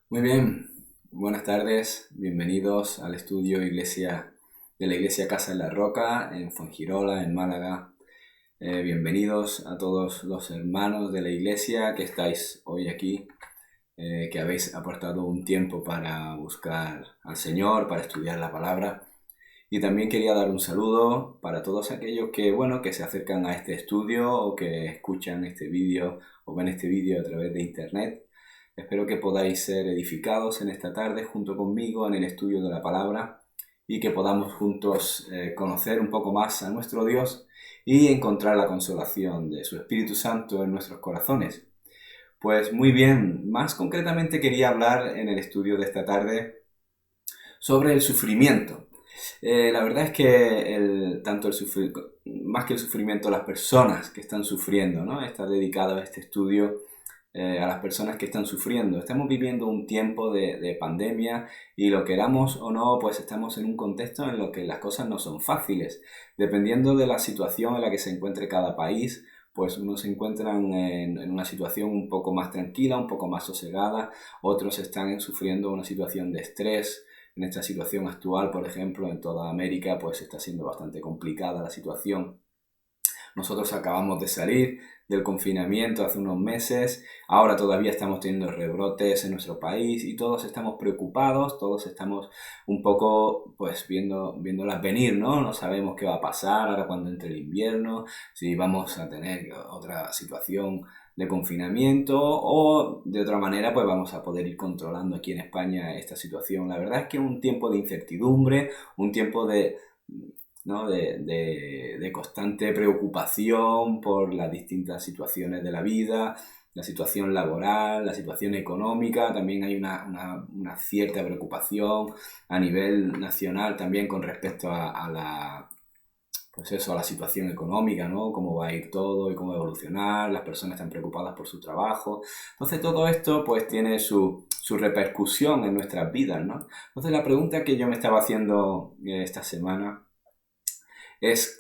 Muy bien, buenas tardes, bienvenidos al estudio de la Iglesia Casa en la Roca, en Fuengirola, en Málaga. Bienvenidos a todos los hermanos de la Iglesia que estáis hoy aquí, que habéis apartado un tiempo para buscar al Señor, para estudiar la palabra. Y también quería dar un saludo para todos aquellos que se acercan a este estudio o que escuchan este vídeo o ven este vídeo a través de internet. Espero que podáis ser edificados en esta tarde junto conmigo en el estudio de la palabra y que podamos juntos conocer un poco más a nuestro Dios y encontrar la consolación de su Espíritu Santo en nuestros corazones. Pues muy bien, más concretamente quería hablar en el estudio de esta tarde sobre el sufrimiento. La verdad es que más que el sufrimiento, las personas que están sufriendo, ¿no? Está dedicado a este estudio a las personas que están sufriendo. Estamos viviendo un tiempo de pandemia y lo queramos o no, pues estamos en un contexto en lo que las cosas no son fáciles. Dependiendo de la situación en la que se encuentre cada país, pues unos se encuentran en una situación un poco más tranquila, un poco más sosegada, otros están sufriendo una situación de estrés. En esta situación actual, por ejemplo, en toda América, pues está siendo bastante complicada la situación. Nosotros acabamos de salir del confinamiento hace unos meses, ahora todavía estamos teniendo rebrotes en nuestro país y todos estamos preocupados, todos estamos un poco pues viéndolas venir, ¿no? No sabemos qué va a pasar ahora cuando entre el invierno, si vamos a tener otra situación de confinamiento o de otra manera pues vamos a poder ir controlando aquí en España esta situación. La verdad es que es un tiempo de incertidumbre, un tiempo ¿no? de constante preocupación por las distintas situaciones de la vida, la situación laboral, la situación económica. También hay una cierta preocupación a nivel nacional también con respecto pues eso, a la situación económica, ¿no? Cómo va a ir todo y cómo va a evolucionar, las personas están preocupadas por su trabajo. Entonces todo esto pues tiene su repercusión en nuestras vidas, ¿no? Entonces la pregunta que yo me estaba haciendo esta semana es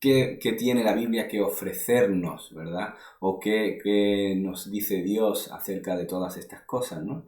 qué tiene la Biblia que ofrecernos, ¿verdad? O qué nos dice Dios acerca de todas estas cosas, ¿no?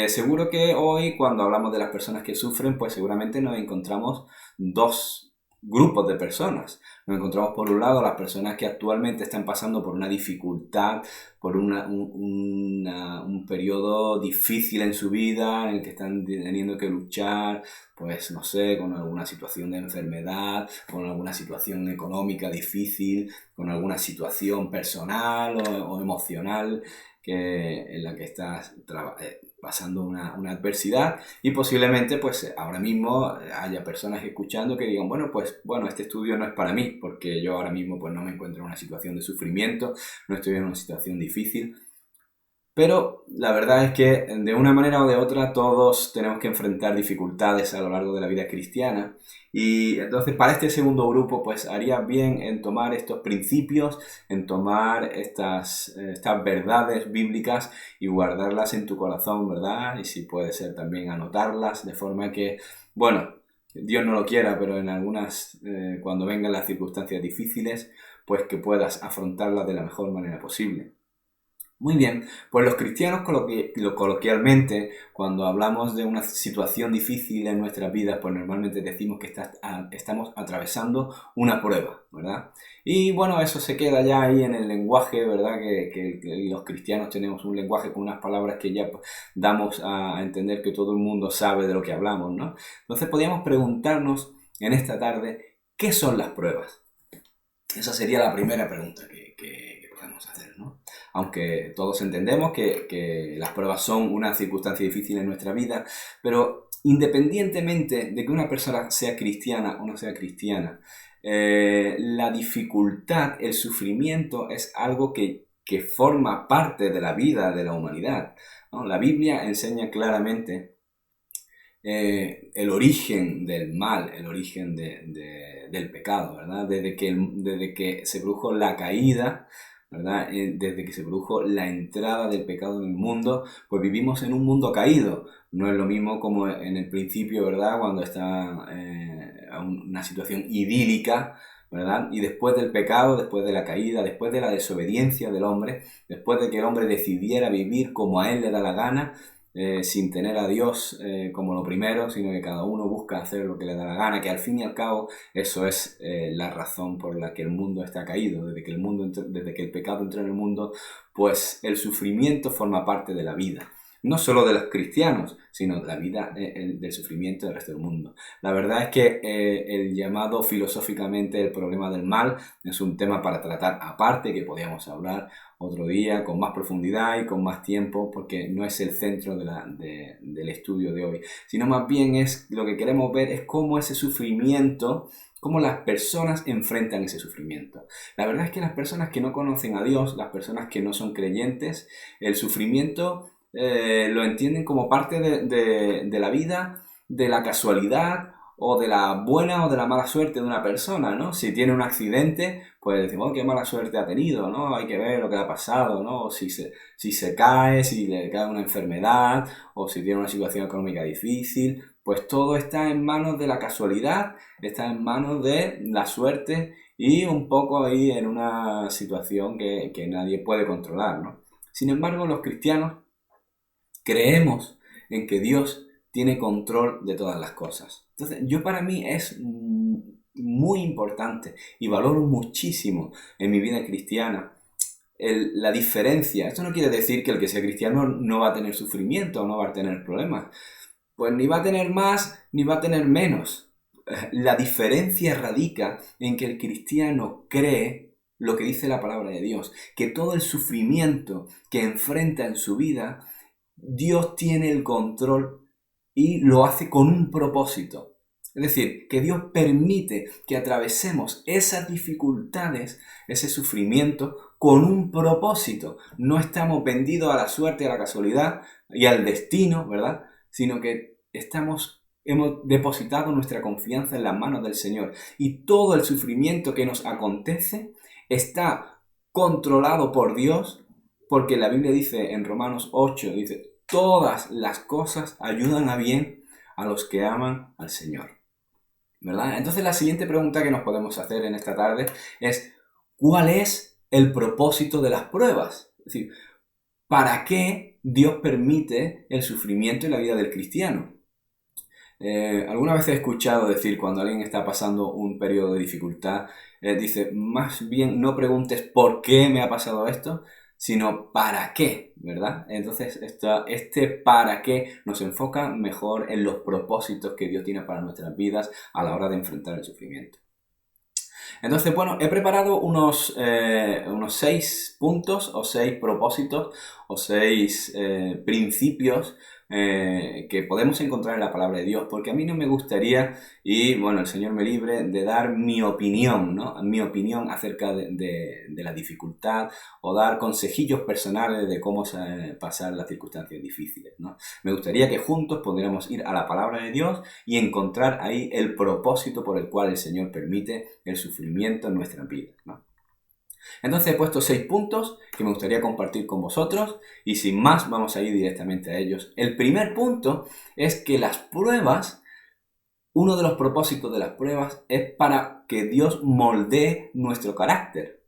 Seguro que hoy, cuando hablamos de las personas que sufren, pues seguramente nos encontramos dos grupos de personas. Nos encontramos por un lado las personas que actualmente están pasando por una dificultad, por un periodo difícil en su vida, en el que están teniendo que luchar, pues no sé, con alguna situación de enfermedad, con alguna situación económica difícil, con alguna situación personal o emocional en la que estás pasando una adversidad y posiblemente pues ahora mismo haya personas escuchando que digan, bueno, este estudio no es para mí porque yo ahora mismo pues no me encuentro en una situación de sufrimiento, no estoy en una situación difícil. Pero la verdad es que de una manera o de otra todos tenemos que enfrentar dificultades a lo largo de la vida cristiana y entonces para este segundo grupo pues haría bien en tomar estos principios, en tomar estas verdades bíblicas y guardarlas en tu corazón, ¿verdad? Y si puede ser también anotarlas de forma que, bueno, Dios no lo quiera, pero en cuando vengan las circunstancias difíciles, pues que puedas afrontarlas de la mejor manera posible. Muy bien, pues los cristianos coloquialmente, cuando hablamos de una situación difícil en nuestras vidas, pues normalmente decimos que estamos atravesando una prueba, ¿verdad? Y bueno, eso se queda ya ahí en el lenguaje, ¿verdad? Que los cristianos tenemos un lenguaje con unas palabras que ya pues, damos a entender que todo el mundo sabe de lo que hablamos, ¿no? Entonces podríamos preguntarnos en esta tarde, ¿qué son las pruebas? Esa sería la primera pregunta que podemos hacer, ¿no? Aunque todos entendemos que las pruebas son una circunstancia difícil en nuestra vida, pero independientemente de que una persona sea cristiana o no sea cristiana, la dificultad, el sufrimiento es algo que forma parte de la vida de la humanidad, ¿no? La Biblia enseña claramente el origen del mal, el origen del pecado, ¿verdad? Desde que se produjo la caída, ¿verdad? Desde que se produjo la entrada del pecado en el mundo, pues vivimos en un mundo caído. No es lo mismo como en el principio, ¿verdad? Cuando está una situación idílica, ¿verdad? Y después del pecado, después de la caída, después de la desobediencia del hombre, después de que el hombre decidiera vivir como a él le da la gana, sin tener a Dios como lo primero, sino que cada uno busca hacer lo que le da la gana, que al fin y al cabo eso es la razón por la que el mundo está caído. Desde que el pecado entró en el mundo, pues el sufrimiento forma parte de la vida. No solo de los cristianos, sino de la vida del sufrimiento del resto del mundo. La verdad es que el llamado filosóficamente el problema del mal es un tema para tratar aparte, que podríamos hablar otro día con más profundidad y con más tiempo, porque no es el centro del estudio de hoy, sino más bien es lo que queremos ver es cómo ese sufrimiento, cómo las personas enfrentan ese sufrimiento. La verdad es que las personas que no conocen a Dios, las personas que no son creyentes, el sufrimiento lo entienden como parte de la vida, de la casualidad o de la buena o de la mala suerte de una persona, ¿no? Si tiene un accidente, pues decimos, oh, qué mala suerte ha tenido, ¿no? Hay que ver lo que le ha pasado, ¿no? O si se cae, si le cae una enfermedad, o si tiene una situación económica difícil, pues todo está en manos de la casualidad, está en manos de la suerte y un poco ahí en una situación que nadie puede controlar, ¿no? Sin embargo, los cristianos creemos en que Dios tiene control de todas las cosas. Entonces, para mí es muy importante y valoro muchísimo en mi vida cristiana la diferencia. Esto no quiere decir que el que sea cristiano no va a tener sufrimiento o no va a tener problemas. Pues ni va a tener más ni va a tener menos. La diferencia radica en que el cristiano cree lo que dice la palabra de Dios, que todo el sufrimiento que enfrenta en su vida, Dios tiene el control y lo hace con un propósito. Es decir, que Dios permite que atravesemos esas dificultades, ese sufrimiento, con un propósito. No estamos vendidos a la suerte, a la casualidad y al destino, ¿verdad? Sino que hemos depositado nuestra confianza en las manos del Señor. Y todo el sufrimiento que nos acontece está controlado por Dios, porque la Biblia dice en Romanos 8, dice, todas las cosas ayudan a bien a los que aman al Señor, ¿verdad? Entonces la siguiente pregunta que nos podemos hacer en esta tarde es, ¿cuál es el propósito de las pruebas? Es decir, ¿para qué Dios permite el sufrimiento en la vida del cristiano? Alguna vez he escuchado decir cuando alguien está pasando un periodo de dificultad, dice, más bien no preguntes por qué me ha pasado esto, sino para qué, ¿verdad? Entonces este para qué nos enfoca mejor en los propósitos que Dios tiene para nuestras vidas a la hora de enfrentar el sufrimiento. Entonces, bueno, he preparado unos 6 puntos o 6 propósitos o 6 principios que podemos encontrar en la palabra de Dios, porque a mí no me gustaría, y bueno, el Señor me libre, de dar mi opinión, ¿no? Mi opinión acerca de la dificultad o dar consejillos personales de cómo pasar las circunstancias difíciles, ¿no? Me gustaría que juntos pudiéramos ir a la palabra de Dios y encontrar ahí el propósito por el cual el Señor permite el sufrimiento en nuestra vida, ¿no? Entonces he puesto 6 puntos que me gustaría compartir con vosotros y sin más vamos a ir directamente a ellos. El primer punto es que las pruebas, uno de los propósitos de las pruebas es para que Dios moldee nuestro carácter.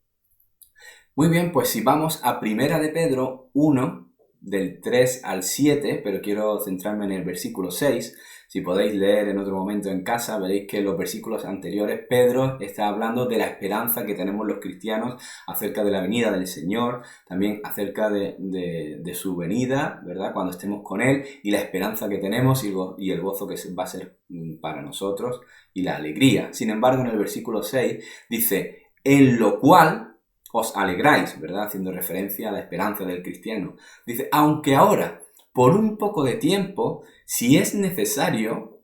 Muy bien, pues si vamos a 1 de Pedro 1, del 3 al 7, pero quiero centrarme en el versículo 6, si podéis leer en otro momento en casa, veréis que en los versículos anteriores Pedro está hablando de la esperanza que tenemos los cristianos acerca de la venida del Señor, también acerca de su venida, ¿verdad? Cuando estemos con Él, y la esperanza que tenemos y el gozo que va a ser para nosotros y la alegría. Sin embargo, en el versículo 6 dice, en lo cual os alegráis, ¿verdad? Haciendo referencia a la esperanza del cristiano. Dice, aunque ahora, por un poco de tiempo, si es necesario,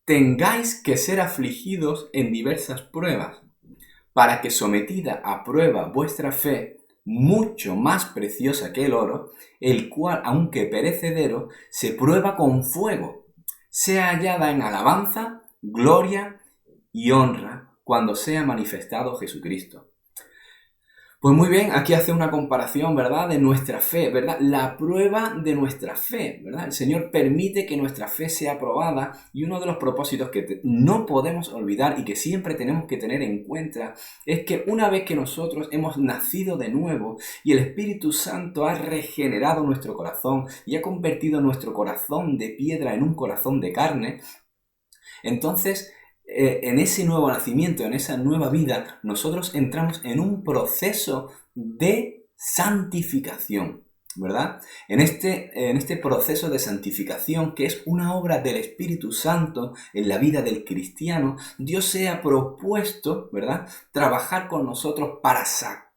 tengáis que ser afligidos en diversas pruebas, para que sometida a prueba vuestra fe, mucho más preciosa que el oro, el cual, aunque perecedero, se prueba con fuego, sea hallada en alabanza, gloria y honra cuando sea manifestado Jesucristo. Pues muy bien, aquí hace una comparación, ¿verdad?, de nuestra fe, ¿verdad? La prueba de nuestra fe, ¿verdad? El Señor permite que nuestra fe sea probada y uno de los propósitos que no podemos olvidar y que siempre tenemos que tener en cuenta es que una vez que nosotros hemos nacido de nuevo y el Espíritu Santo ha regenerado nuestro corazón y ha convertido nuestro corazón de piedra en un corazón de carne, entonces, en ese nuevo nacimiento, en esa nueva vida, nosotros entramos en un proceso de santificación, ¿verdad? En este proceso de santificación, que es una obra del Espíritu Santo en la vida del cristiano, Dios se ha propuesto, ¿verdad?, trabajar con nosotros para sacar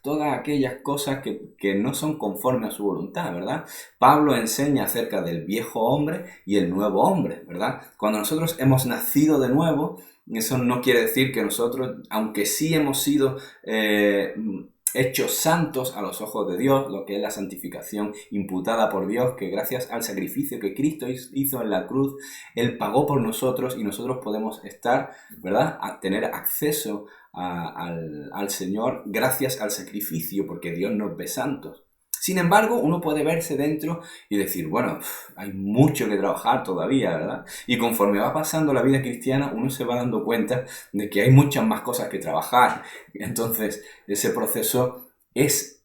todas aquellas cosas que no son conforme a su voluntad, ¿verdad? Pablo enseña acerca del viejo hombre y el nuevo hombre, ¿verdad? Cuando nosotros hemos nacido de nuevo, eso no quiere decir que nosotros, aunque sí hemos sido hechos santos a los ojos de Dios, lo que es la santificación imputada por Dios, que gracias al sacrificio que Cristo hizo en la cruz, Él pagó por nosotros y nosotros podemos estar, ¿verdad?, a tener acceso al Señor gracias al sacrificio, porque Dios nos ve santos. Sin embargo, uno puede verse dentro y decir, bueno, hay mucho que trabajar todavía, ¿verdad? Y conforme va pasando la vida cristiana, uno se va dando cuenta de que hay muchas más cosas que trabajar. Entonces, ese proceso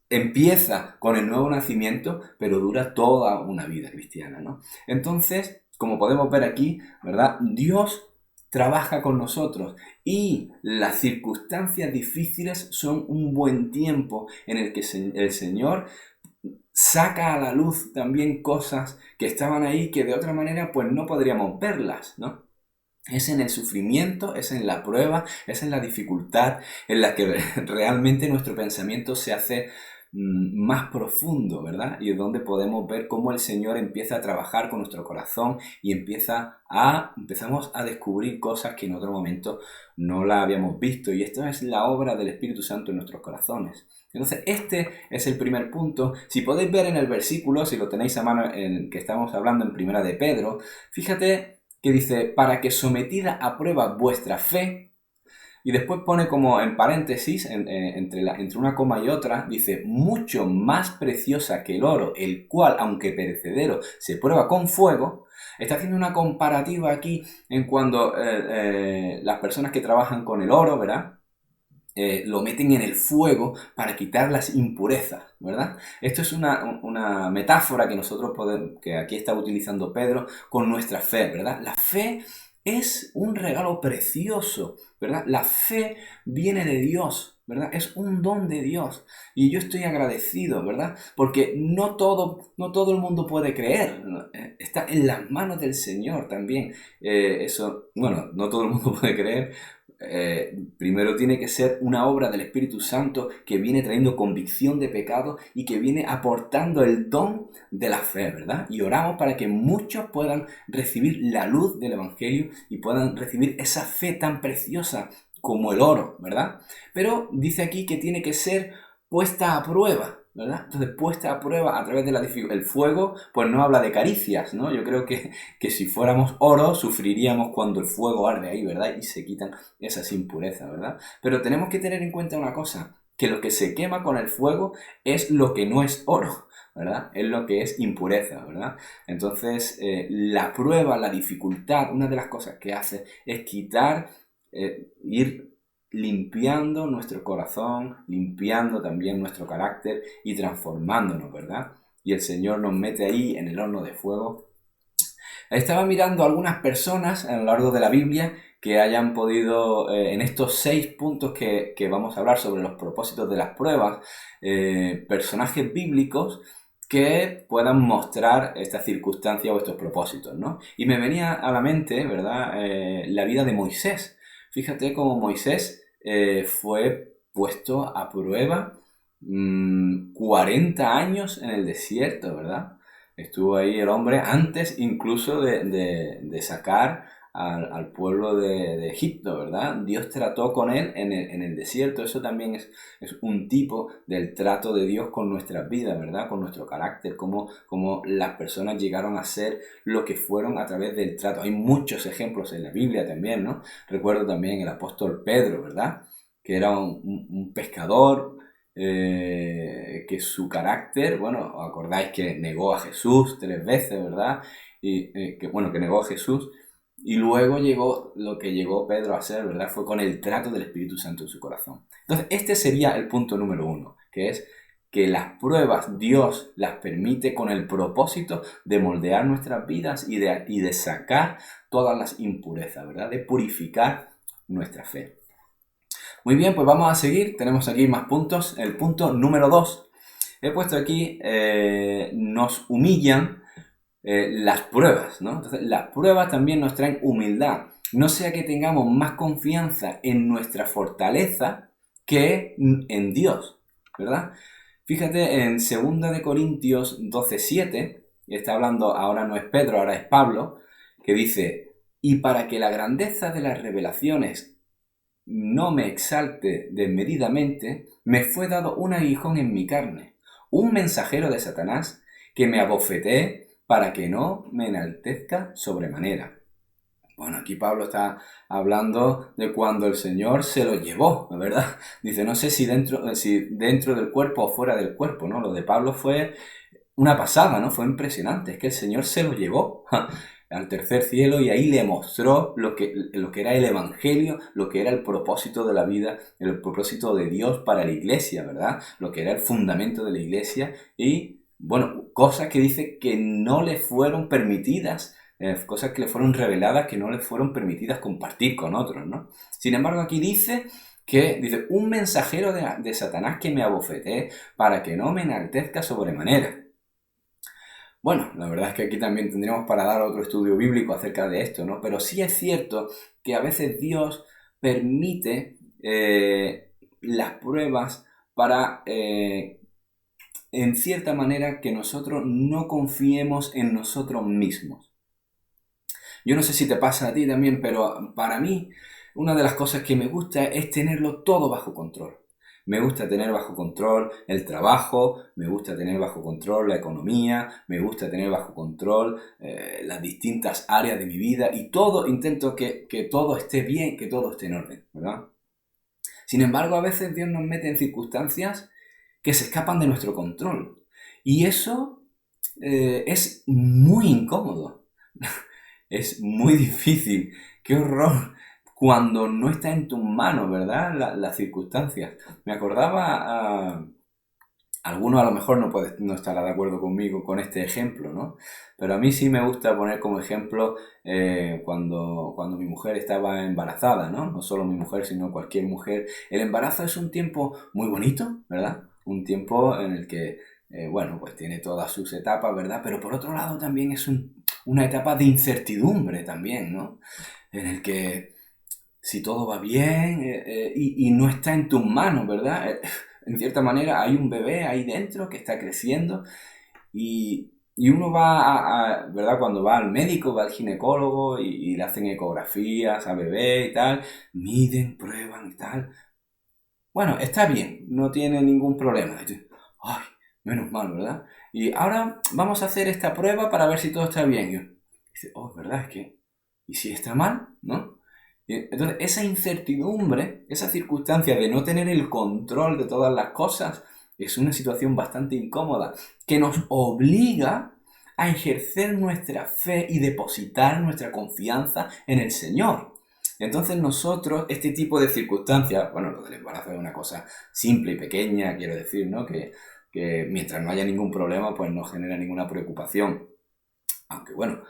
empieza con el nuevo nacimiento, pero dura toda una vida cristiana, ¿no? Entonces, como podemos ver aquí, ¿verdad?, Dios trabaja con nosotros y las circunstancias difíciles son un buen tiempo en el que el Señor saca a la luz también cosas que estaban ahí que de otra manera pues no podríamos verlas, ¿no? Es en el sufrimiento, es en la prueba, es en la dificultad en la que realmente nuestro pensamiento se hace más profundo, ¿verdad? Y es donde podemos ver cómo el Señor empieza a trabajar con nuestro corazón y empezamos a descubrir cosas que en otro momento no la habíamos visto. Y esto es la obra del Espíritu Santo en nuestros corazones. Entonces, este es el primer punto. Si podéis ver en el versículo, si lo tenéis a mano en que estamos hablando en Primera de Pedro, fíjate que dice, para que sometida a prueba vuestra fe, y después pone como en paréntesis, entre una coma y otra, dice, mucho más preciosa que el oro, el cual, aunque perecedero, se prueba con fuego. Está haciendo una comparativa aquí en cuando las personas que trabajan con el oro, ¿verdad?, lo meten en el fuego para quitar las impurezas, ¿verdad? Esto es una metáfora que que aquí está utilizando Pedro con nuestra fe, ¿verdad? La fe es un regalo precioso, ¿verdad? La fe viene de Dios, ¿verdad? Es un don de Dios. Y yo estoy agradecido, ¿verdad? Porque no todo el mundo puede creer, ¿no? Está en las manos del Señor también. No todo el mundo puede creer. Primero tiene que ser una obra del Espíritu Santo que viene trayendo convicción de pecado y que viene aportando el don de la fe, ¿verdad? Y oramos para que muchos puedan recibir la luz del Evangelio y puedan recibir esa fe tan preciosa como el oro, ¿verdad? Pero dice aquí que tiene que ser puesta a prueba, ¿verdad? Entonces, puesta a prueba a través de el fuego, pues no habla de caricias, ¿no? Yo creo que si fuéramos oro, sufriríamos cuando el fuego arde ahí, ¿verdad? Y se quitan esas impurezas, ¿verdad? Pero tenemos que tener en cuenta una cosa, que lo que se quema con el fuego es lo que no es oro, ¿verdad? Es lo que es impureza, ¿verdad? Entonces, la prueba, la dificultad, una de las cosas que hace es ir limpiando nuestro corazón, limpiando también nuestro carácter y transformándonos, ¿verdad? Y el Señor nos mete ahí en el horno de fuego. Estaba mirando a algunas personas a lo largo de la Biblia que hayan podido, en estos 6 puntos que vamos a hablar sobre los propósitos de las pruebas, personajes bíblicos que puedan mostrar estas circunstancias o estos propósitos, ¿no? Y me venía a la mente, ¿verdad?, la vida de Moisés. Fíjate cómo Moisés fue puesto a prueba 40 años en el desierto, ¿verdad? Estuvo ahí el hombre antes incluso de sacar al pueblo de Egipto, ¿verdad? Dios trató con él en el desierto. Eso también es un tipo del trato de Dios con nuestras vidas, ¿verdad? Con nuestro carácter, cómo las personas llegaron a ser lo que fueron a través del trato. Hay muchos ejemplos en la Biblia también, ¿no? Recuerdo también el apóstol Pedro, ¿verdad?, que era un pescador que su carácter, bueno, os acordáis que negó a Jesús 3 veces, ¿verdad? Y que negó a Jesús. Y luego llegó lo que llegó Pedro a hacer, ¿verdad? Fue con el trato del Espíritu Santo en su corazón. Entonces, este sería el punto número 1, que es que las pruebas Dios las permite con el propósito de moldear nuestras vidas y de sacar todas las impurezas, ¿verdad? De purificar nuestra fe. Muy bien, pues vamos a seguir. Tenemos aquí más puntos. El punto número 2. He puesto aquí, nos humillan las pruebas, ¿no? Entonces, las pruebas también nos traen humildad. No sea que tengamos más confianza en nuestra fortaleza que en Dios, ¿verdad? Fíjate en 2 Corintios 12:7, está hablando, ahora no es Pedro, ahora es Pablo, que dice, y para que la grandeza de las revelaciones no me exalte desmedidamente, me fue dado un aguijón en mi carne, un mensajero de Satanás que me abofetee para que no me enaltezca sobremanera. Bueno, aquí Pablo está hablando de cuando el Señor se lo llevó, ¿verdad? Dice, no sé si dentro del cuerpo o fuera del cuerpo, ¿no? Lo de Pablo fue una pasada, ¿no? Fue impresionante, es que el Señor se lo llevó al tercer cielo y ahí le mostró lo que era el Evangelio, lo que era el propósito de la vida, el propósito de Dios para la iglesia, ¿verdad? Lo que era el fundamento de la iglesia y, bueno, cosas que dice que no le fueron permitidas, cosas que le fueron reveladas que no le fueron permitidas compartir con otros, ¿no? Sin embargo, aquí dice, un mensajero de Satanás que me abofetee para que no me enaltezca sobremanera. Bueno, la verdad es que aquí también tendríamos para dar otro estudio bíblico acerca de esto, ¿no? Pero sí es cierto que a veces Dios permite las pruebas para, en cierta manera, que nosotros no confiemos en nosotros mismos. Yo no sé si te pasa a ti también, pero para mí una de las cosas que me gusta es tenerlo todo bajo control. Me gusta tener bajo control el trabajo, me gusta tener bajo control la economía, me gusta tener bajo control las distintas áreas de mi vida y todo, intento que todo esté bien, que todo esté en orden, ¿verdad? Sin embargo, a veces Dios nos mete en circunstancias que se escapan de nuestro control y eso es muy incómodo. Es muy difícil. ¡Qué horror! Cuando no está en tus manos, ¿verdad? Las circunstancias. Me acordaba, algunos a lo mejor no estará de acuerdo conmigo con este ejemplo, ¿no? Pero a mí sí me gusta poner como ejemplo cuando mi mujer estaba embarazada, ¿no? No solo mi mujer, sino cualquier mujer. El embarazo es un tiempo muy bonito, ¿verdad? Un tiempo en el que, bueno, pues tiene todas sus etapas, ¿verdad? Pero por otro lado también es una etapa de incertidumbre también, ¿no? En el que si todo va bien y no está en tus manos, ¿verdad? En cierta manera hay un bebé ahí dentro que está creciendo y uno va ¿verdad? Cuando va al médico, va al ginecólogo y le hacen ecografías a bebé y tal, miden, prueban y tal. Bueno, está bien, no tiene ningún problema. Ay, menos mal, ¿verdad? Y ahora vamos a hacer esta prueba para ver si todo está bien. Y yo, dice, oh, ¿verdad? Es que, ¿y si está mal? ¿No? Y entonces, esa incertidumbre, esa circunstancia de no tener el control de todas las cosas, es una situación bastante incómoda, que nos obliga a ejercer nuestra fe y depositar nuestra confianza en el Señor. Entonces nosotros, este tipo de circunstancias, bueno, lo del embarazo es una cosa simple y pequeña, quiero decir, ¿no? Que mientras no haya ningún problema, pues no genera ninguna preocupación. Aunque bueno,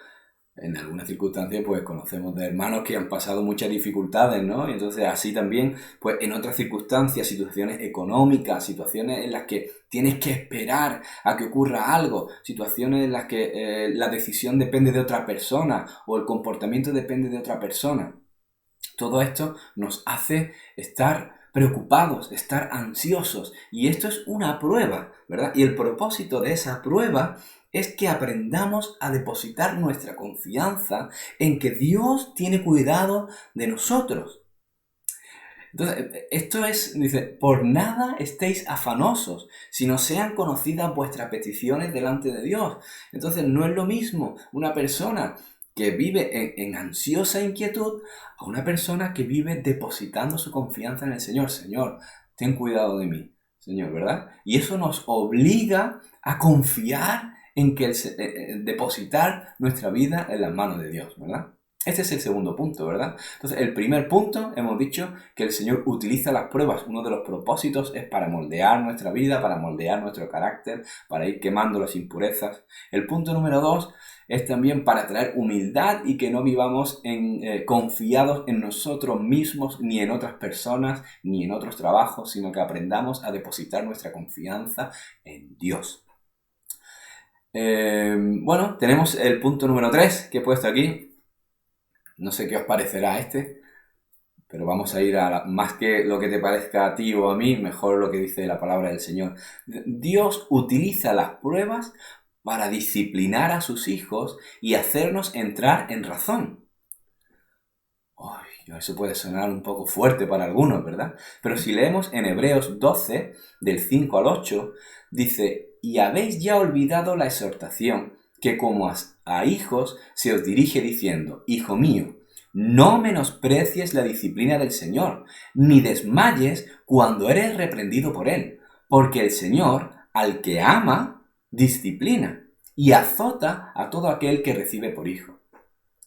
en algunas circunstancias pues conocemos de hermanos que han pasado muchas dificultades, ¿no? Y entonces así también, pues en otras circunstancias, situaciones económicas, situaciones en las que tienes que esperar a que ocurra algo, situaciones en las que la decisión depende de otra persona o el comportamiento depende de otra persona. Todo esto nos hace estar preocupados, estar ansiosos. Y esto es una prueba, ¿verdad? Y el propósito de esa prueba es que aprendamos a depositar nuestra confianza en que Dios tiene cuidado de nosotros. Entonces, esto es, dice, por nada estéis afanosos, sino sean conocidas vuestras peticiones delante de Dios. Entonces, no es lo mismo una persona que vive en ansiosa inquietud a una persona que vive depositando su confianza en el Señor. Señor, ten cuidado de mí. Señor, ¿verdad? Y eso nos obliga a confiar en que depositar nuestra vida en las manos de Dios, ¿verdad? Este es el segundo punto, ¿verdad? Entonces, el primer punto, hemos dicho que el Señor utiliza las pruebas. Uno de los propósitos es para moldear nuestra vida, para moldear nuestro carácter, para ir quemando las impurezas. El punto número 2 es también para traer humildad y que no vivamos confiados en nosotros mismos, ni en otras personas, ni en otros trabajos, sino que aprendamos a depositar nuestra confianza en Dios. Bueno, tenemos el punto número 3 que he puesto aquí. No sé qué os parecerá pero vamos a ir más que lo que te parezca a ti o a mí, mejor lo que dice la palabra del Señor. Dios utiliza las pruebas para disciplinar a sus hijos y hacernos entrar en razón. Eso puede sonar un poco fuerte para algunos, ¿verdad? Pero si leemos en Hebreos 12, del 5 al 8, dice: «Y habéis ya olvidado la exhortación, que como a hijos se os dirige diciendo: Hijo mío, no menosprecies la disciplina del Señor, ni desmayes cuando eres reprendido por Él, porque el Señor, al que ama, disciplina, y azota a todo aquel que recibe por hijo.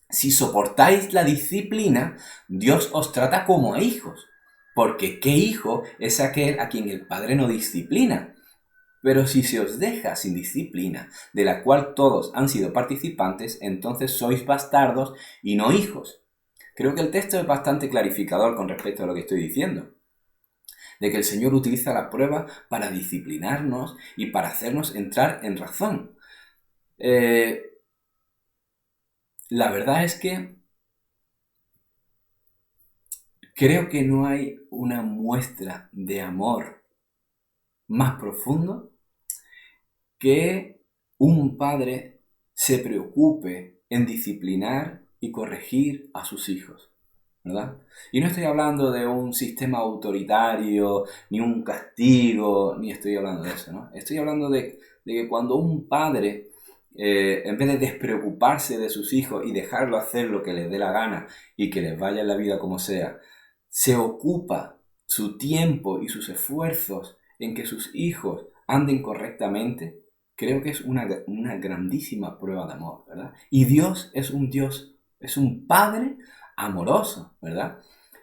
Si soportáis la disciplina, Dios os trata como a hijos, porque ¿qué hijo es aquel a quien el Padre no disciplina? Pero si se os deja sin disciplina, de la cual todos han sido participantes, entonces sois bastardos y no hijos». Creo que el texto es bastante clarificador con respecto a lo que estoy diciendo, de que el Señor utiliza la prueba para disciplinarnos y para hacernos entrar en razón. La verdad es que creo que no hay una muestra de amor más profundo que un padre se preocupe en disciplinar y corregir a sus hijos, ¿verdad? Y no estoy hablando de un sistema autoritario, ni un castigo, ni estoy hablando de eso, ¿no? Estoy hablando de que cuando un padre, en vez de despreocuparse de sus hijos y dejarlo hacer lo que les dé la gana y que les vaya en la vida como sea, se ocupa su tiempo y sus esfuerzos en que sus hijos anden correctamente, creo que es una grandísima prueba de amor, ¿verdad? Y Dios, es un Padre amoroso, ¿verdad?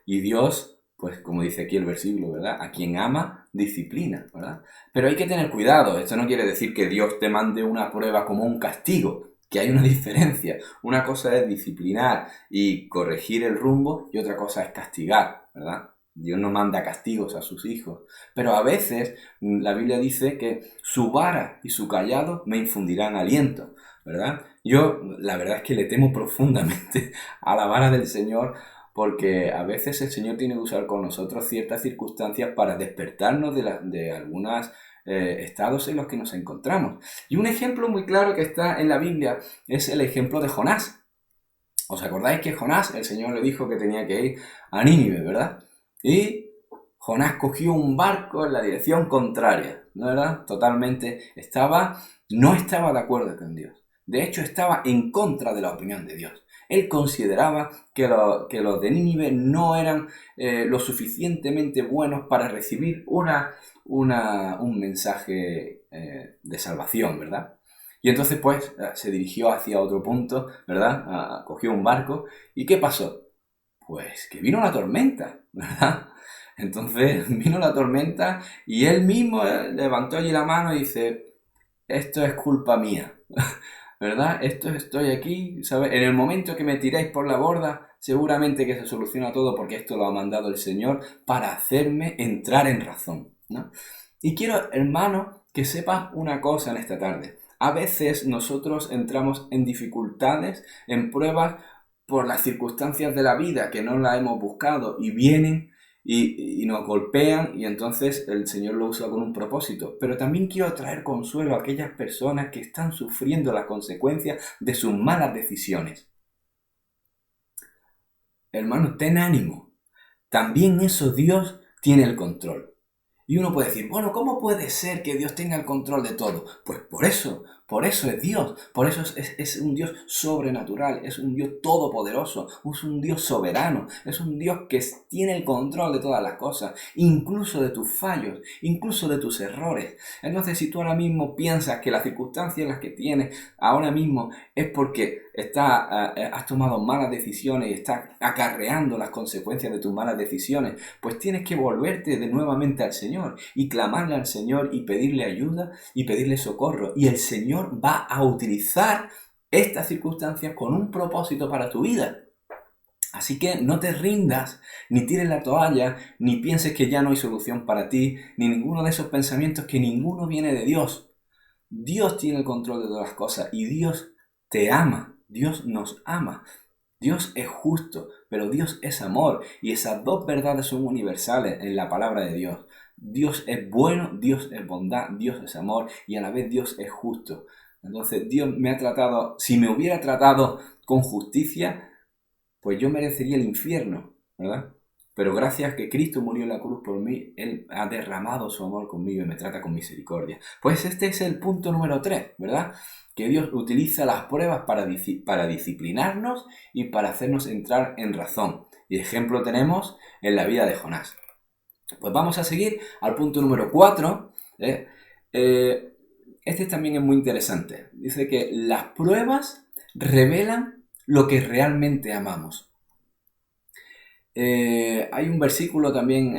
Y Dios, pues como dice aquí el versículo, ¿verdad? A quien ama, disciplina, ¿verdad? Pero hay que tener cuidado. Esto no quiere decir que Dios te mande una prueba como un castigo, que hay una diferencia. Una cosa es disciplinar y corregir el rumbo y otra cosa es castigar, ¿verdad? Dios no manda castigos a sus hijos. Pero a veces la Biblia dice que su vara y su callado me infundirán aliento, ¿verdad? Yo la verdad es que le temo profundamente a la vara del Señor, porque a veces el Señor tiene que usar con nosotros ciertas circunstancias para despertarnos de algunos estados en los que nos encontramos. Y un ejemplo muy claro que está en la Biblia es el ejemplo de Jonás. ¿Os acordáis que Jonás, el Señor le dijo que tenía que ir a Nínive, ¿verdad? Y Jonás cogió un barco en la dirección contraria, ¿no verdad? Totalmente no estaba de acuerdo con Dios. De hecho, estaba en contra de la opinión de Dios. Él consideraba que los de Nínive no eran lo suficientemente buenos para recibir un mensaje de salvación, ¿verdad? Y entonces pues se dirigió hacia otro punto, ¿verdad? Cogió un barco. ¿Y qué pasó? Pues que vino la tormenta, ¿verdad? Entonces vino la tormenta y él mismo levantó allí la mano y dice: esto es culpa mía, ¿verdad? Estoy aquí, ¿sabes? En el momento que me tiráis por la borda, seguramente que se soluciona todo porque esto lo ha mandado el Señor para hacerme entrar en razón, ¿no? Y quiero, hermano, que sepas una cosa en esta tarde. A veces nosotros entramos en dificultades, en pruebas, por las circunstancias de la vida que no las hemos buscado y vienen y nos golpean, y entonces el Señor lo usa con un propósito. Pero también quiero traer consuelo a aquellas personas que están sufriendo las consecuencias de sus malas decisiones. Hermano, ten ánimo. También eso Dios tiene el control. Y uno puede decir: bueno, ¿cómo puede ser que Dios tenga el control de todo? Pues por eso, Por eso es Dios, por eso es un Dios sobrenatural, es un Dios todopoderoso, es un Dios soberano, es un Dios que tiene el control de todas las cosas, incluso de tus fallos, incluso de tus errores. Entonces, si tú ahora mismo piensas que las circunstancias en las que tienes ahora mismo es porque has tomado malas decisiones y estás acarreando las consecuencias de tus malas decisiones, pues tienes que volverte de nuevamente al Señor y clamarle al Señor y pedirle ayuda y pedirle socorro. Y el Señor va a utilizar estas circunstancias con un propósito para tu vida. Así que no te rindas, ni tires la toalla, ni pienses que ya no hay solución para ti, ni ninguno de esos pensamientos, que ninguno viene de Dios. Dios tiene el control de todas las cosas y Dios te ama, Dios nos ama. Dios es justo, pero Dios es amor, y esas dos verdades son universales en la palabra de Dios. Dios es bueno, Dios es bondad, Dios es amor, y a la vez Dios es justo. Entonces Dios me ha tratado, si me hubiera tratado con justicia, pues yo merecería el infierno, ¿verdad? Pero gracias que Cristo murió en la cruz por mí, Él ha derramado su amor conmigo y me trata con misericordia. Pues este es el punto número 3, ¿verdad? Que Dios utiliza las pruebas para disciplinarnos y para hacernos entrar en razón. Y ejemplo tenemos en la vida de Jonás. Pues vamos a seguir al punto número 4. Este también es muy interesante. Dice que las pruebas revelan lo que realmente amamos. Hay un versículo también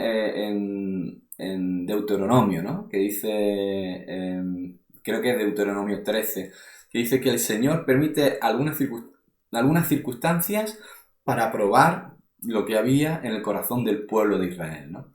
en Deuteronomio, ¿no? Que dice, creo que es Deuteronomio 13, que dice que el Señor permite algunas circunstancias para probar lo que había en el corazón del pueblo de Israel, ¿no?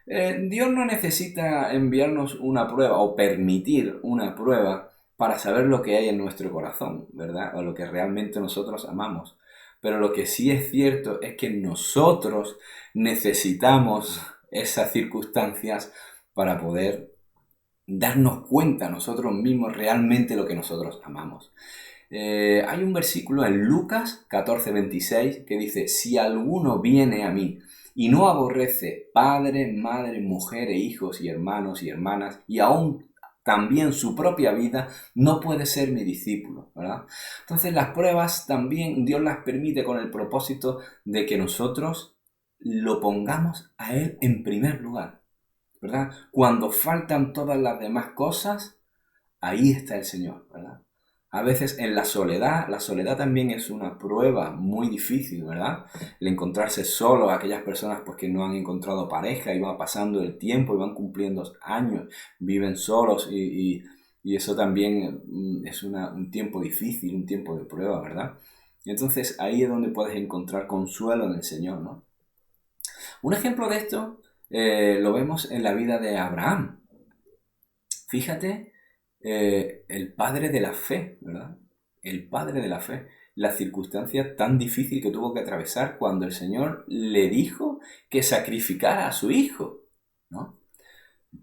Dios no necesita enviarnos una prueba o permitir una prueba para saber lo que hay en nuestro corazón, ¿verdad? O lo que realmente nosotros amamos. Pero lo que sí es cierto es que nosotros necesitamos esas circunstancias para poder darnos cuenta nosotros mismos realmente lo que nosotros amamos. Hay un versículo en Lucas 14:26 que dice: si alguno viene a mí y no aborrece padre, madre, mujer e hijos y hermanos y hermanas y aún también su propia vida, no puede ser mi discípulo, ¿verdad? Entonces las pruebas también Dios las permite con el propósito de que nosotros lo pongamos a Él en primer lugar, ¿verdad? Cuando faltan todas las demás cosas, ahí está el Señor, ¿verdad? A veces en la soledad también es una prueba muy difícil, ¿verdad? El encontrarse solo, aquellas personas pues, que no han encontrado pareja y van pasando el tiempo y van cumpliendo años, viven solos y eso también es un tiempo difícil, un tiempo de prueba, ¿verdad? Y entonces ahí es donde puedes encontrar consuelo en el Señor, ¿no? Un ejemplo de esto lo vemos en la vida de Abraham. Fíjate, el padre de la fe, ¿verdad? El padre de la fe. La circunstancia tan difícil que tuvo que atravesar cuando el Señor le dijo que sacrificara a su hijo, ¿no?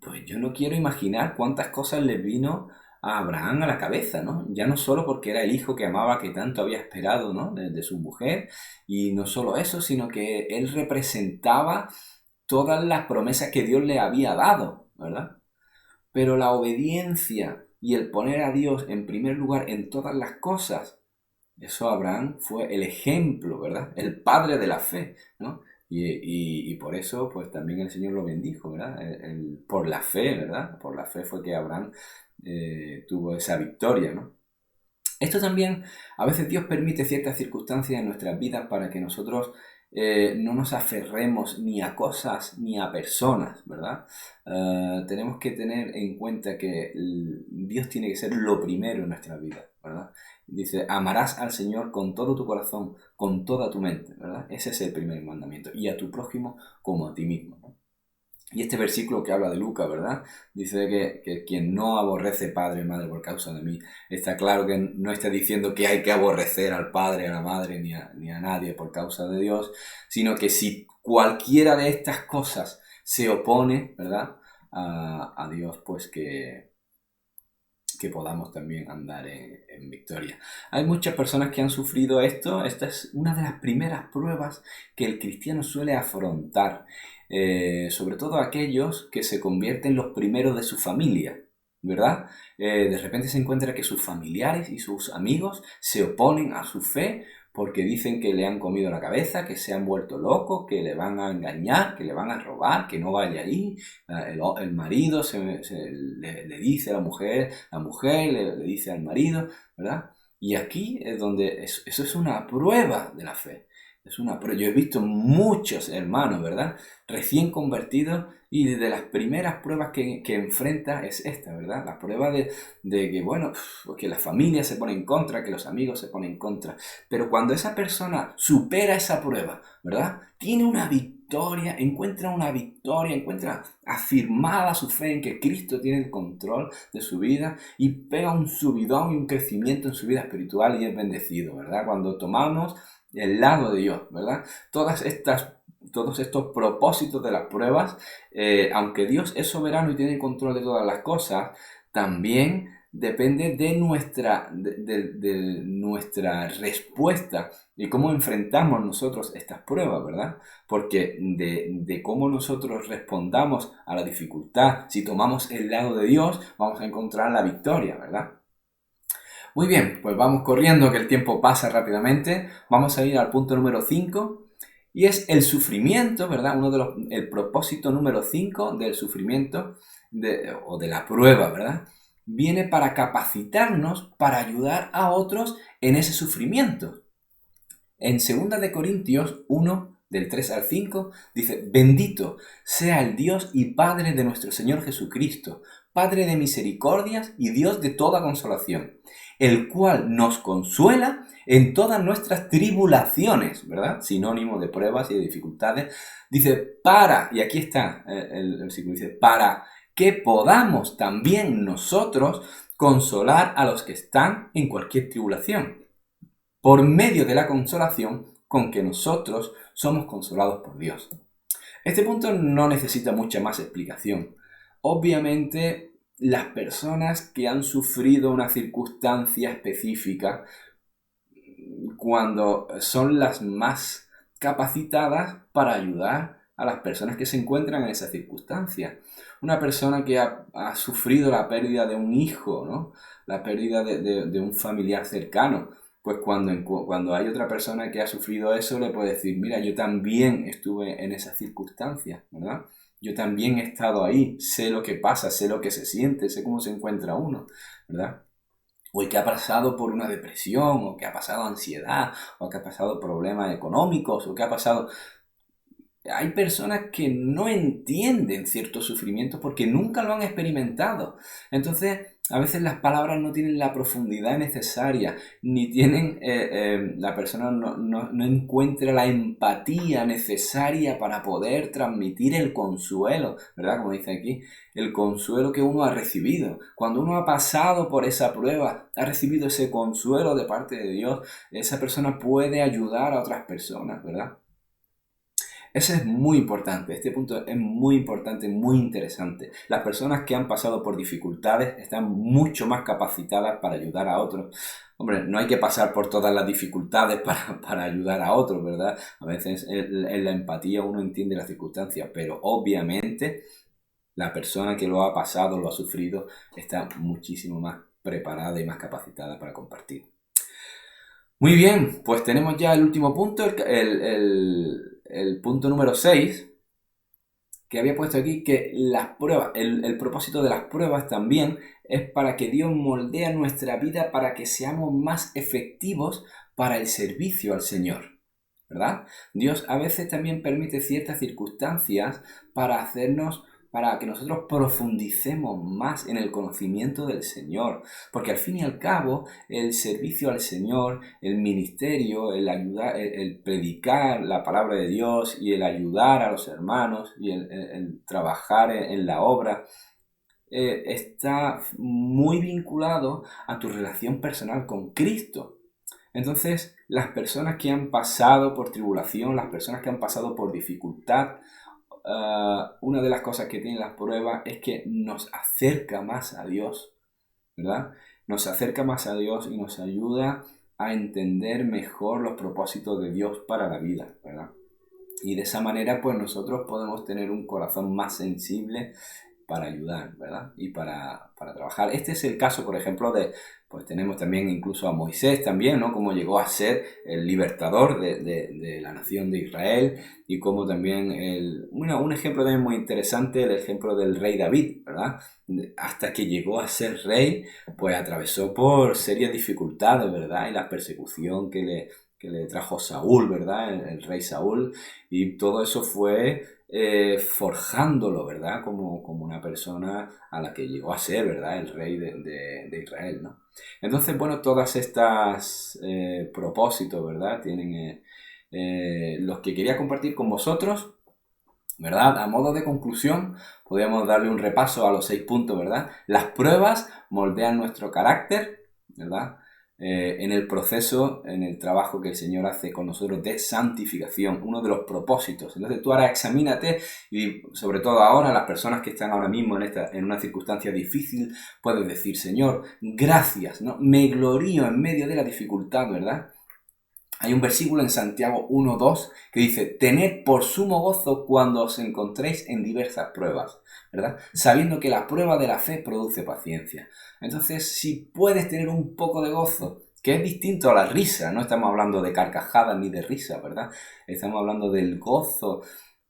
Pues yo no quiero imaginar cuántas cosas le vino a Abraham a la cabeza, ¿no? Ya no solo porque era el hijo que amaba, que tanto había esperado, ¿no? De su mujer, y no solo eso, sino que él representaba todas las promesas que Dios le había dado, ¿verdad? Pero la obediencia y el poner a Dios en primer lugar en todas las cosas, eso Abraham fue el ejemplo, ¿verdad? El padre de la fe, ¿no? Y por eso, pues también el Señor lo bendijo, ¿verdad? Por la fe, ¿verdad? Por la fe fue que Abraham tuvo esa victoria, ¿no? Esto también, a veces Dios permite ciertas circunstancias en nuestras vidas para que nosotros no nos aferremos ni a cosas ni a personas, ¿verdad? Tenemos que tener en cuenta que Dios tiene que ser lo primero en nuestra vida, ¿verdad? Dice, amarás al Señor con todo tu corazón, con toda tu mente, ¿verdad? Ese es el primer mandamiento. Y a tu prójimo como a ti mismo, ¿no? Y este versículo que habla de Lucas, ¿verdad? Dice que quien no aborrece padre o madre por causa de mí, está claro que no está diciendo que hay que aborrecer al padre, a la madre, ni a nadie por causa de Dios, sino que si cualquiera de estas cosas se opone, ¿verdad? A Dios, pues que podamos también andar en victoria. Hay muchas personas que han sufrido esto. Esta es una de las primeras pruebas que el cristiano suele afrontar, sobre todo aquellos que se convierten los primeros de su familia, ¿verdad? De repente se encuentra que sus familiares y sus amigos se oponen a su fe porque dicen que le han comido la cabeza, que se han vuelto locos, que le van a engañar, que le van a robar, que no vaya ahí. El marido le dice a la mujer le dice al marido, ¿verdad? Y aquí es donde eso es una prueba de la fe. Es una prueba. Yo he visto muchos hermanos, ¿verdad? Recién convertidos y de las primeras pruebas que enfrenta es esta, ¿verdad? La prueba de que, bueno, que la familia se pone en contra, que los amigos se ponen en contra. Pero cuando esa persona supera esa prueba, ¿verdad? Tiene una victoria, encuentra afirmada su fe en que Cristo tiene el control de su vida y pega un subidón y un crecimiento en su vida espiritual y es bendecido, ¿verdad? Cuando tomamos el lado de Dios, ¿verdad? Todos estos propósitos de las pruebas, aunque Dios es soberano y tiene control de todas las cosas, también depende de nuestra respuesta y cómo enfrentamos nosotros estas pruebas, ¿verdad? Porque de cómo nosotros respondamos a la dificultad, si tomamos el lado de Dios, vamos a encontrar la victoria, ¿verdad? Muy bien, pues vamos corriendo que el tiempo pasa rápidamente. Vamos a ir al punto número 5 y es el sufrimiento, ¿verdad? El propósito número 5 del sufrimiento o de la prueba, ¿verdad? Viene para capacitarnos para ayudar a otros en ese sufrimiento. En 2 de Corintios 1, del 3 al 5, dice: bendito sea el Dios y Padre de nuestro Señor Jesucristo, Padre de misericordias y Dios de toda consolación, el cual nos consuela en todas nuestras tribulaciones, ¿verdad? Sinónimo de pruebas y de dificultades. Dice, y aquí está el versículo, dice, para que podamos también nosotros consolar a los que están en cualquier tribulación, por medio de la consolación con que nosotros somos consolados por Dios. Este punto no necesita mucha más explicación. Obviamente, las personas que han sufrido una circunstancia específica, cuando son las más capacitadas para ayudar a las personas que se encuentran en esa circunstancia. Una persona que ha sufrido la pérdida de un hijo, ¿no? La pérdida de un familiar cercano, pues cuando hay otra persona que ha sufrido eso, le puede decir, mira, yo también estuve en esa circunstancia, ¿verdad? Yo también he estado ahí, sé lo que pasa, sé lo que se siente, sé cómo se encuentra uno, ¿verdad? O el que ha pasado por una depresión, o que ha pasado ansiedad, o que ha pasado problemas económicos, o que ha pasado... Hay personas que no entienden ciertos sufrimientos porque nunca lo han experimentado. Entonces, a veces las palabras no tienen la profundidad necesaria, ni tienen, la persona no encuentra la empatía necesaria para poder transmitir el consuelo, ¿verdad? Como dice aquí, el consuelo que uno ha recibido. Cuando uno ha pasado por esa prueba, ha recibido ese consuelo de parte de Dios, esa persona puede ayudar a otras personas, ¿verdad? Eso es muy importante, este punto es muy importante, muy interesante. Las personas que han pasado por dificultades están mucho más capacitadas para ayudar a otros. Hombre, no hay que pasar por todas las dificultades para ayudar a otros, ¿verdad? A veces en la empatía uno entiende las circunstancias, pero obviamente la persona que lo ha pasado, lo ha sufrido, está muchísimo más preparada y más capacitada para compartir. Muy bien, pues tenemos ya el último punto, el punto número 6, que había puesto aquí, que las pruebas, el propósito de las pruebas también es para que Dios moldea nuestra vida para que seamos más efectivos para el servicio al Señor, ¿verdad? Dios a veces también permite ciertas circunstancias para que nosotros profundicemos más en el conocimiento del Señor, porque al fin y al cabo el servicio al Señor, el ministerio, el ayudar, el predicar la palabra de Dios y el ayudar a los hermanos y el trabajar en la obra, está muy vinculado a tu relación personal con Cristo. Entonces, las personas que han pasado por tribulación, las personas que han pasado por dificultad, una de las cosas que tienen las pruebas es que nos acerca más a Dios, ¿verdad? Nos acerca más a Dios y nos ayuda a entender mejor los propósitos de Dios para la vida, ¿verdad? Y de esa manera, pues nosotros podemos tener un corazón más sensible para ayudar, ¿verdad? Y para trabajar. Este es el caso, por ejemplo, pues tenemos también incluso a Moisés también, ¿no? Cómo llegó a ser el libertador de la nación de Israel, y como también un ejemplo también muy interesante, el ejemplo del rey David, ¿verdad? Hasta que llegó a ser rey, pues atravesó por serias dificultades, ¿verdad? Y la persecución que le trajo Saúl, ¿verdad? El rey Saúl, y todo eso fue forjándolo, ¿verdad? Como una persona a la que llegó a ser, ¿verdad? El rey de Israel, ¿no? Entonces, bueno, todas estas propósitos, ¿verdad? Tienen los que quería compartir con vosotros, ¿verdad? A modo de conclusión, podríamos darle un repaso a los 6 puntos, ¿verdad? Las pruebas moldean nuestro carácter, ¿verdad? En el proceso, en el trabajo que el Señor hace con nosotros de santificación, uno de los propósitos. Entonces tú ahora examínate, y sobre todo ahora, las personas que están ahora mismo en una circunstancia difícil, puedes decir: Señor, gracias, ¿no? Me glorío en medio de la dificultad, ¿verdad? Hay un versículo en Santiago 1:2 que dice: tened por sumo gozo cuando os encontréis en diversas pruebas, ¿verdad? Sabiendo que la prueba de la fe produce paciencia. Entonces, si puedes tener un poco de gozo, que es distinto a la risa, no estamos hablando de carcajadas ni de risa, ¿verdad? Estamos hablando del gozo,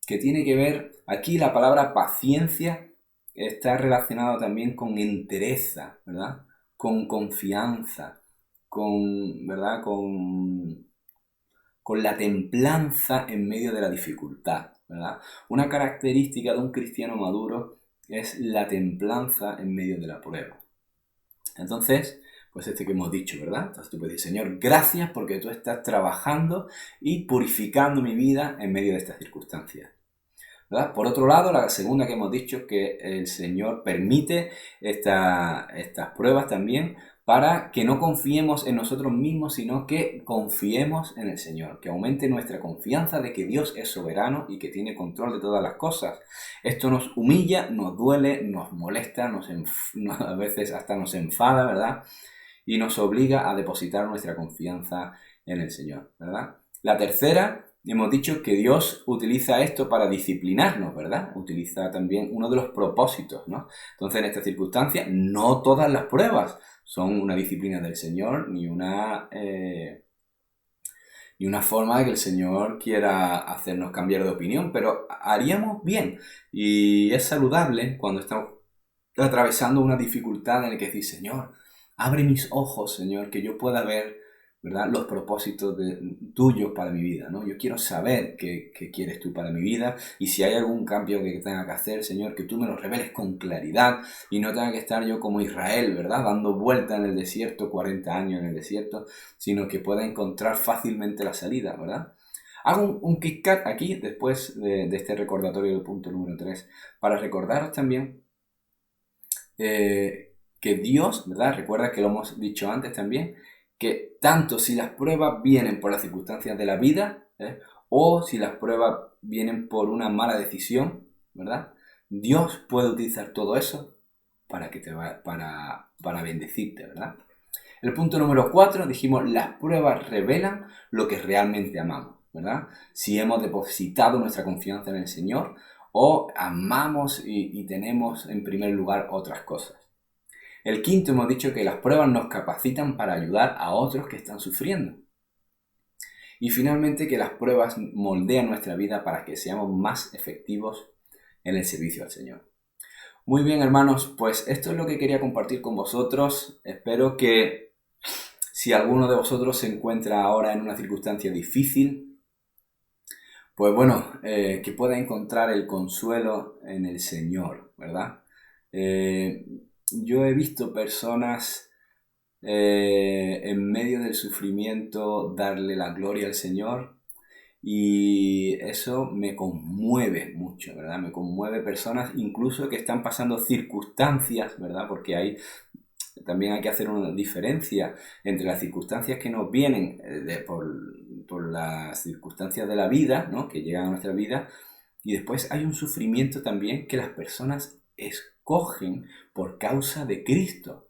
que tiene que ver, aquí la palabra paciencia está relacionada también con entereza, ¿verdad? Con confianza, ¿verdad? Con la templanza en medio de la dificultad, ¿verdad? Una característica de un cristiano maduro es la templanza en medio de la prueba. Entonces, pues que hemos dicho, ¿verdad? Entonces tú puedes decir: Señor, gracias porque tú estás trabajando y purificando mi vida en medio de estas circunstancias, ¿verdad? Por otro lado, la segunda que hemos dicho es que el Señor permite estas pruebas también para que no confiemos en nosotros mismos, sino que confiemos en el Señor, que aumente nuestra confianza de que Dios es soberano y que tiene control de todas las cosas. Esto nos humilla, nos duele, nos molesta, a veces hasta nos enfada, ¿verdad? Y nos obliga a depositar nuestra confianza en el Señor, ¿verdad? La tercera, hemos dicho que Dios utiliza esto para disciplinarnos, ¿verdad? Utiliza también uno de los propósitos, ¿no? Entonces, en esta circunstancia, no todas las pruebas son una disciplina del Señor, ni una forma de que el Señor quiera hacernos cambiar de opinión, pero haríamos bien, y es saludable cuando estamos atravesando una dificultad en la que decís: Señor, abre mis ojos, Señor, que yo pueda ver, ¿verdad?, los propósitos tuyos para mi vida, ¿no? Yo quiero saber qué quieres tú para mi vida, y si hay algún cambio que tenga que hacer, Señor, que tú me lo reveles con claridad y no tenga que estar yo como Israel, ¿verdad?, dando vuelta en el desierto, 40 años en el desierto, sino que pueda encontrar fácilmente la salida, ¿verdad? Hago un kick-cut aquí, después de este recordatorio del punto número 3, para recordaros también que Dios, ¿verdad? Recuerda que lo hemos dicho antes también, que tanto si las pruebas vienen por las circunstancias de la vida, o si las pruebas vienen por una mala decisión, ¿verdad? Dios puede utilizar todo eso para bendecirte, ¿verdad? El punto número 4, dijimos: las pruebas revelan lo que realmente amamos, ¿verdad? Si hemos depositado nuestra confianza en el Señor, o amamos y tenemos en primer lugar otras cosas. El quinto, hemos dicho que las pruebas nos capacitan para ayudar a otros que están sufriendo. Y finalmente, que las pruebas moldean nuestra vida para que seamos más efectivos en el servicio al Señor. Muy bien, hermanos, pues esto es lo que quería compartir con vosotros. Espero que si alguno de vosotros se encuentra ahora en una circunstancia difícil, pues bueno, que pueda encontrar el consuelo en el Señor, ¿verdad? Yo he visto personas en medio del sufrimiento darle la gloria al Señor, y eso me conmueve mucho, ¿verdad? Me conmueve personas incluso que están pasando circunstancias, ¿verdad? Porque también hay que hacer una diferencia entre las circunstancias que nos vienen por las circunstancias de la vida, ¿no?, que llegan a nuestra vida, y después hay un sufrimiento también que las personas escogen por causa de Cristo.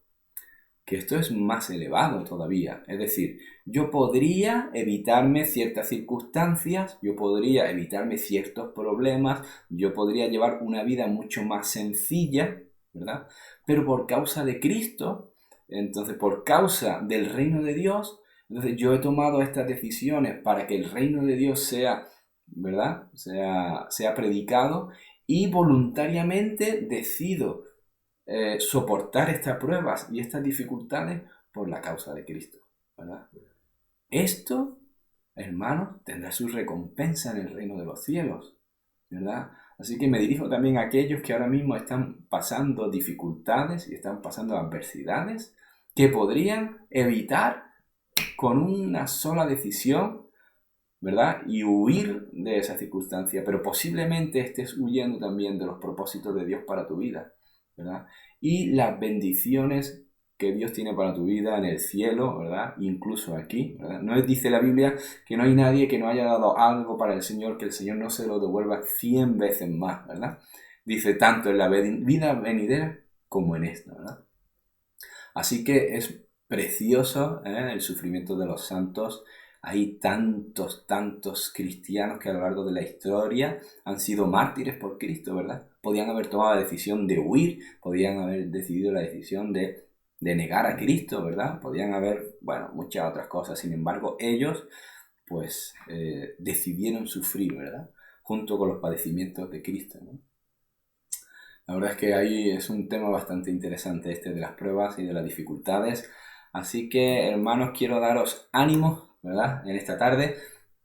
que esto es más elevado todavía. Es decir, yo podría evitarme ciertas circunstancias, yo podría evitarme ciertos problemas, yo podría llevar una vida mucho más sencilla, ¿verdad? Pero por causa de Cristo, entonces por causa del reino de Dios, entonces yo he tomado estas decisiones para que el reino de Dios sea, ¿verdad? Sea predicado, y voluntariamente decido soportar estas pruebas y estas dificultades por la causa de Cristo, ¿verdad? Esto, hermanos, tendrá su recompensa en el reino de los cielos, ¿verdad? Así que me dirijo también a aquellos que ahora mismo están pasando dificultades y están pasando adversidades que podrían evitar con una sola decisión, ¿verdad? Y huir de esa circunstancia, pero posiblemente estés huyendo también de los propósitos de Dios para tu vida, ¿verdad? Y las bendiciones que Dios tiene para tu vida en el cielo, ¿verdad? Incluso aquí, ¿verdad? No dice la Biblia que no hay nadie que no haya dado algo para el Señor, que el Señor no se lo devuelva 100 veces más, ¿verdad? Dice tanto en la vida venidera como en esta, ¿verdad? Así que es precioso, el sufrimiento de los santos. Hay tantos cristianos que a lo largo de la historia han sido mártires por Cristo, ¿verdad? Podían haber tomado la decisión de huir, podían haber decidido la decisión de negar a Cristo, ¿verdad? Podían haber, bueno, muchas otras cosas. Sin embargo, ellos, pues, decidieron sufrir, ¿verdad? Junto con los padecimientos de Cristo, ¿no? La verdad es que ahí es un tema bastante interesante este de las pruebas y de las dificultades. Así que, hermanos, quiero daros ánimo, ¿verdad? En esta tarde,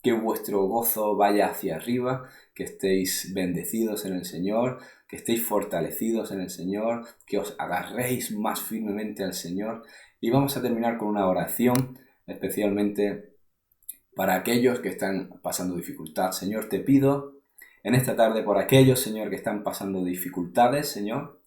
que vuestro gozo vaya hacia arriba, que estéis bendecidos en el Señor, que estéis fortalecidos en el Señor, que os agarréis más firmemente al Señor. Y vamos a terminar con una oración, especialmente para aquellos que están pasando dificultad. Señor, te pido en esta tarde por aquellos, Señor, que están pasando dificultades, Señor.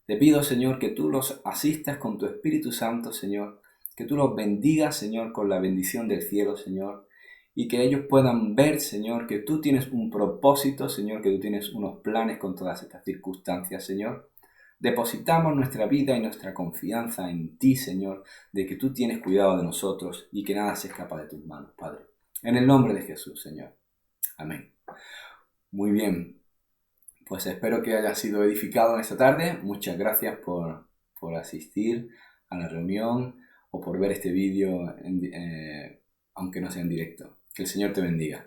Te pido, Señor, que tú los asistas con tu Espíritu Santo, Señor. Que tú los bendigas, Señor, con la bendición del cielo, Señor. Y que ellos puedan ver, Señor, que tú tienes un propósito, Señor, que tú tienes unos planes con todas estas circunstancias, Señor. Depositamos nuestra vida y nuestra confianza en ti, Señor, de que tú tienes cuidado de nosotros y que nada se escapa de tus manos, Padre. En el nombre de Jesús, Señor. Amén. Muy bien, pues espero que hayas sido edificado en esta tarde. Muchas gracias por asistir a la reunión o por ver este vídeo, aunque no sea en directo. Que el Señor te bendiga.